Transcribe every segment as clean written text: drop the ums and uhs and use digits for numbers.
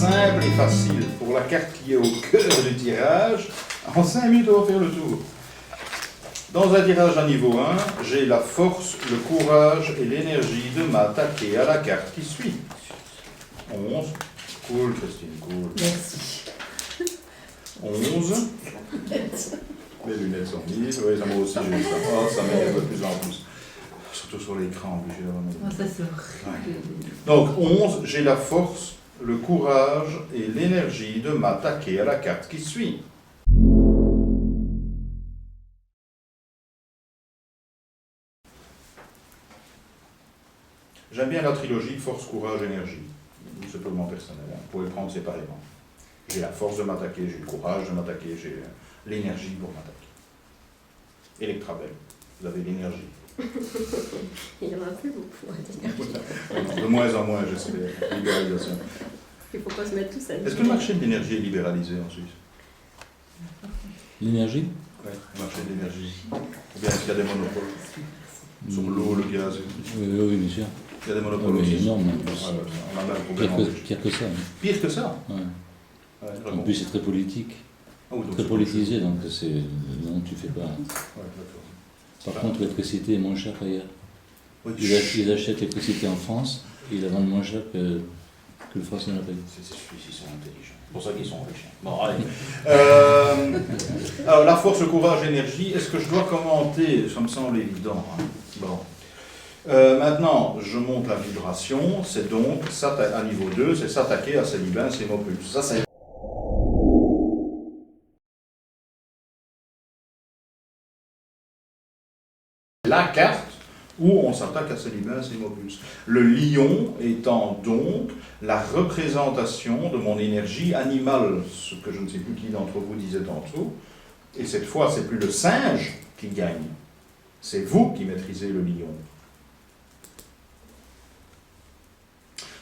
simple et facile pour la carte qui est au cœur du tirage. En 5 minutes, on va faire le tour. Dans un tirage à niveau 1, j'ai la force, le courage et l'énergie de m'attaquer à la carte qui suit. 11. Cool, Christine, cool. Merci. 11. Les lunettes sont mises. Oui, ça moi aussi, j'ai ça. Oh, ça m'aide de plus en plus. Surtout sur l'écran, obligé d'avoir. Ça c'est horrible. Donc, 11, j'ai la force, le courage et l'énergie de m'attaquer à la carte qui suit. J'aime bien la trilogie force, courage, énergie. C'est purement personnel, hein. Vous pouvez le prendre séparément. J'ai la force de m'attaquer, j'ai le courage de m'attaquer, j'ai l'énergie pour m'attaquer. Electrabel, vous avez l'énergie. Il n'y en a plus beaucoup à dire. De moins en moins, j'espère. Libéralisation. Il ne faut pas se mettre tous à dire. Est-ce que le marché de l'énergie est libéralisé en Suisse? L'énergie? Oui, le marché de l'énergie. Ou bien est-ce qu'il y a des monopoles? Sur l'eau, le gaz? Oui, bien sûr. Il y a des monopoles Oui, aussi. énorme. On a même un problème. Pire que ça. Hein. Pire que ça? Ouais. Ouais, En vraiment. plus, c'est très politique, Ah oui, donc très c'est politisé, donc c'est. Non, tu fais pas. Ouais, d'accord. Par contre, l'électricité est moins chère qu'ailleurs. Oui, Ils achètent l'électricité en France et ils la vendent moins cher que le français n'a pas eu. C'est Suisses, ils sont intelligents. C'est pour ça qu'ils sont riches. Bon, allez. Alors, la force, le courage, l'énergie, est-ce que je dois commenter? Ça me semble évident. Hein. Bon. Maintenant, je monte la vibration, c'est donc, à niveau 2, c'est s'attaquer à Célibin, c'est Mopulse. Ça, c'est la carte où on s'attaque à Célibin, c'est Mopulse. Le lion étant donc la représentation de mon énergie animale, ce que je ne sais plus qui d'entre vous disait tantôt. Et cette fois, c'est plus le singe qui gagne, c'est vous qui maîtrisez le lion.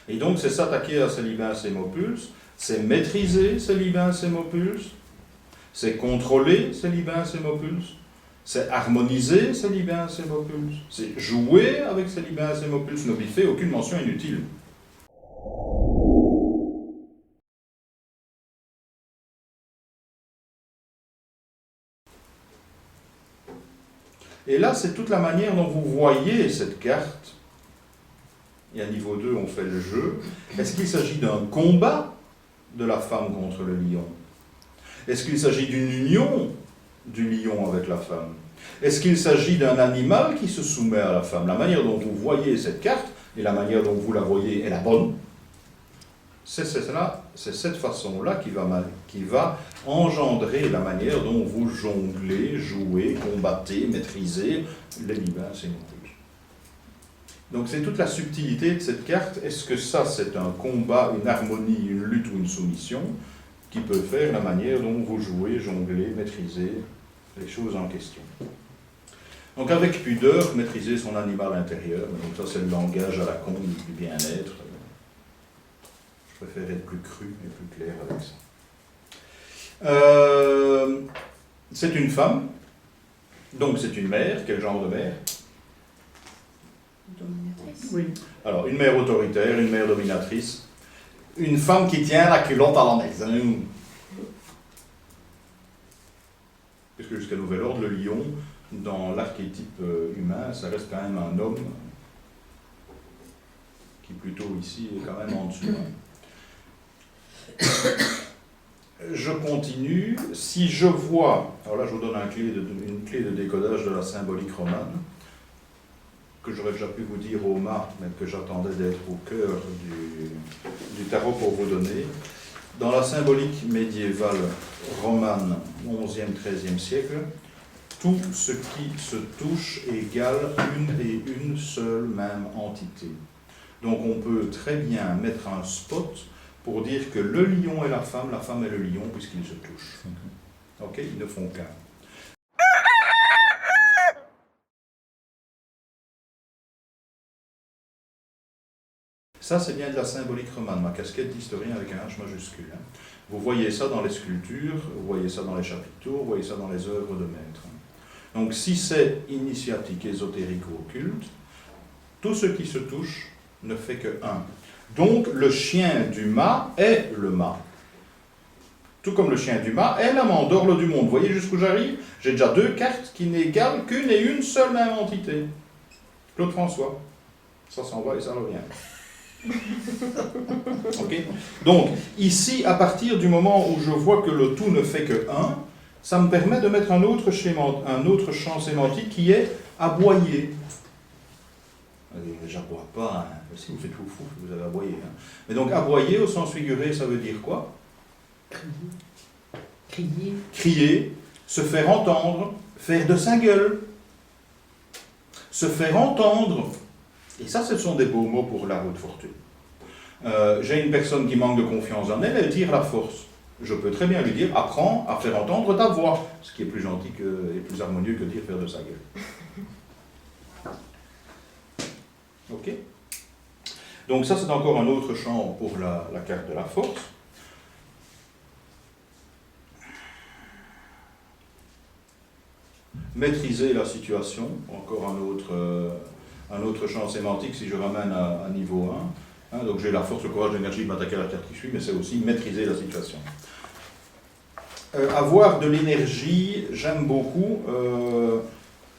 Et donc, c'est s'attaquer à Célibin, c'est Mopulse, c'est maîtriser Célibin, c'est Mopulse, c'est contrôler Célibin, c'est Mopulse, c'est harmoniser Célibin, c'est Mopulse, c'est jouer avec Célibin, c'est Mopulse, ne lui fait aucune mention inutile. Et là, c'est toute la manière dont vous voyez cette carte. Et à niveau 2, on fait le jeu. Est-ce qu'il s'agit d'un combat de la femme contre le lion? Est-ce qu'il s'agit d'une union du lion avec la femme? Est-ce qu'il s'agit d'un animal qui se soumet à la femme? La manière dont vous voyez cette carte et la manière dont vous la voyez est la bonne. C'est cette façon-là qui va engendrer la manière dont vous jonglez, jouez, combattez, maîtrisez les libins, c'est Mopulse. Donc c'est toute la subtilité de cette carte. Est-ce que ça c'est un combat, une harmonie, une lutte ou une soumission qui peut faire la manière dont vous jouez, jonglez, maîtrisez les choses en question. Donc avec pudeur, maîtriser son animal intérieur. Donc ça c'est le langage à la con du bien-être. Je préfère être plus cru et plus clair avec ça. C'est une femme, donc c'est une mère. Quel genre de mère? Dominatrice. Oui. Alors, une mère autoritaire, une mère dominatrice, une femme qui tient la culotte à la maison. Puisque jusqu'à nouvel ordre, le lion, dans l'archétype humain, ça reste quand même un homme qui plutôt ici est quand même en dessous. Je continue. Si je vois, alors là je vous donne une clé de décodage de la symbolique romane, que j'aurais déjà pu vous dire au mât, mais que j'attendais d'être au cœur du tarot pour vous donner. Dans la symbolique médiévale romane, 11e, 13e siècle, tout ce qui se touche égale une seule même entité. Donc on peut très bien mettre un spot pour dire que le lion est la femme est le lion, puisqu'ils se touchent. Ok, ils ne font qu'un. Ça, c'est bien de la symbolique romane, ma casquette d'historien avec un H majuscule. Hein. Vous voyez ça dans les sculptures, vous voyez ça dans les chapiteaux, vous voyez ça dans les œuvres de maîtres. Donc, si c'est initiatique, ésotérique ou occulte, tout ce qui se touche ne fait que un. Donc le chien du mât est le mât. Tout comme le chien du mât est la mandorle du monde. Vous voyez jusqu'où j'arrive? J'ai déjà 2 cartes qui n'égalent qu'une et une seule même entité. Claude François. Ça s'en va et ça revient. Ok? Donc, ici, à partir du moment où je vois que le tout ne fait que 1, ça me permet de mettre un autre champ sémantique qui est aboyer. J'aboie pas, hein. Si vous faites fou, vous avez aboyé. Hein. Mais donc, aboyer au sens figuré, ça veut dire quoi? Crier. Crier, se faire entendre, faire de sa gueule. Se faire entendre. Et ça, ce sont des beaux mots pour la haute fortune. J'ai une personne qui manque de confiance en elle, elle tire la force. Je peux très bien lui dire, apprends à faire entendre ta voix, ce qui est plus gentil et plus harmonieux que dire faire de sa gueule. Ok? Donc ça, c'est encore un autre champ pour la carte de la force. Maîtriser la situation, encore un autre champ sémantique si je ramène à niveau 1. Hein, donc j'ai la force, le courage, l'énergie de m'attaquer à la carte qui suit, mais c'est aussi maîtriser la situation. Avoir de l'énergie, j'aime beaucoup,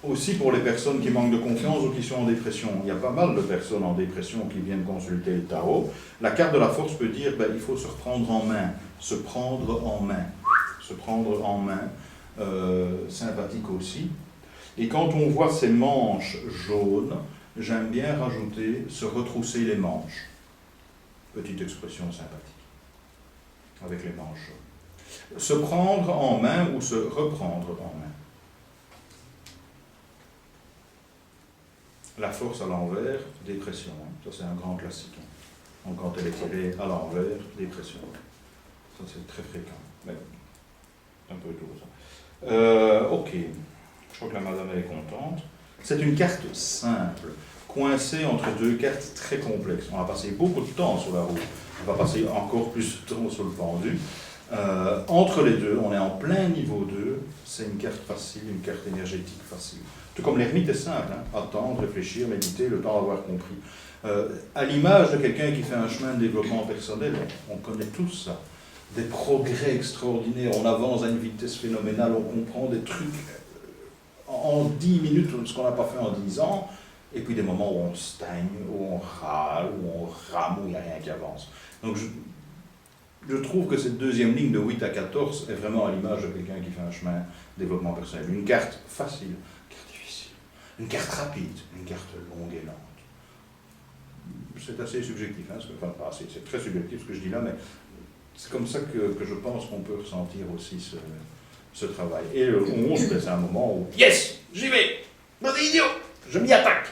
aussi pour les personnes qui manquent de confiance ou qui sont en dépression. Il y a pas mal de personnes en dépression qui viennent consulter le tarot. La carte de la force peut dire, il faut se reprendre en main, se prendre en main, se prendre en main. Sympathique aussi. Et quand on voit ces manches jaunes, j'aime bien rajouter se retrousser les manches. Petite expression sympathique. Avec les manches jaunes. Se prendre en main ou se reprendre en main. La force à l'envers, dépression. Ça c'est un grand classique. Donc quand elle est tirée à l'envers, dépression. Ça c'est très fréquent. Mais un peu tout ça. Ok, je crois que la madame elle est contente. C'est une carte simple, coincée entre 2 cartes très complexes. On va passer beaucoup de temps sur la roue, on va passer encore plus de temps sur le pendu. Entre les deux, on est en plein niveau 2, c'est une carte facile, une carte énergétique facile. Tout comme l'ermite est simple, hein. Attendre, réfléchir, méditer, le temps d'avoir compris. À l'image de quelqu'un qui fait un chemin de développement personnel, on connaît tous ça. Des progrès extraordinaires, on avance à une vitesse phénoménale, on comprend des trucs en 10 minutes, ce qu'on n'a pas fait en 10 ans, et puis des moments où on stagne, où on râle, où on rame, où il n'y a rien qui avance. Donc je trouve que cette deuxième ligne de 8 à 14 est vraiment à l'image de quelqu'un qui fait un chemin de développement personnel. Une carte facile, une carte difficile, une carte rapide, une carte longue et lente. C'est assez subjectif, hein, c'est très subjectif ce que je dis là, mais c'est comme ça que je pense qu'on peut ressentir aussi ce travail. Et le 11, c'est un moment où, yes, j'y vais, mon idiot, je m'y attaque.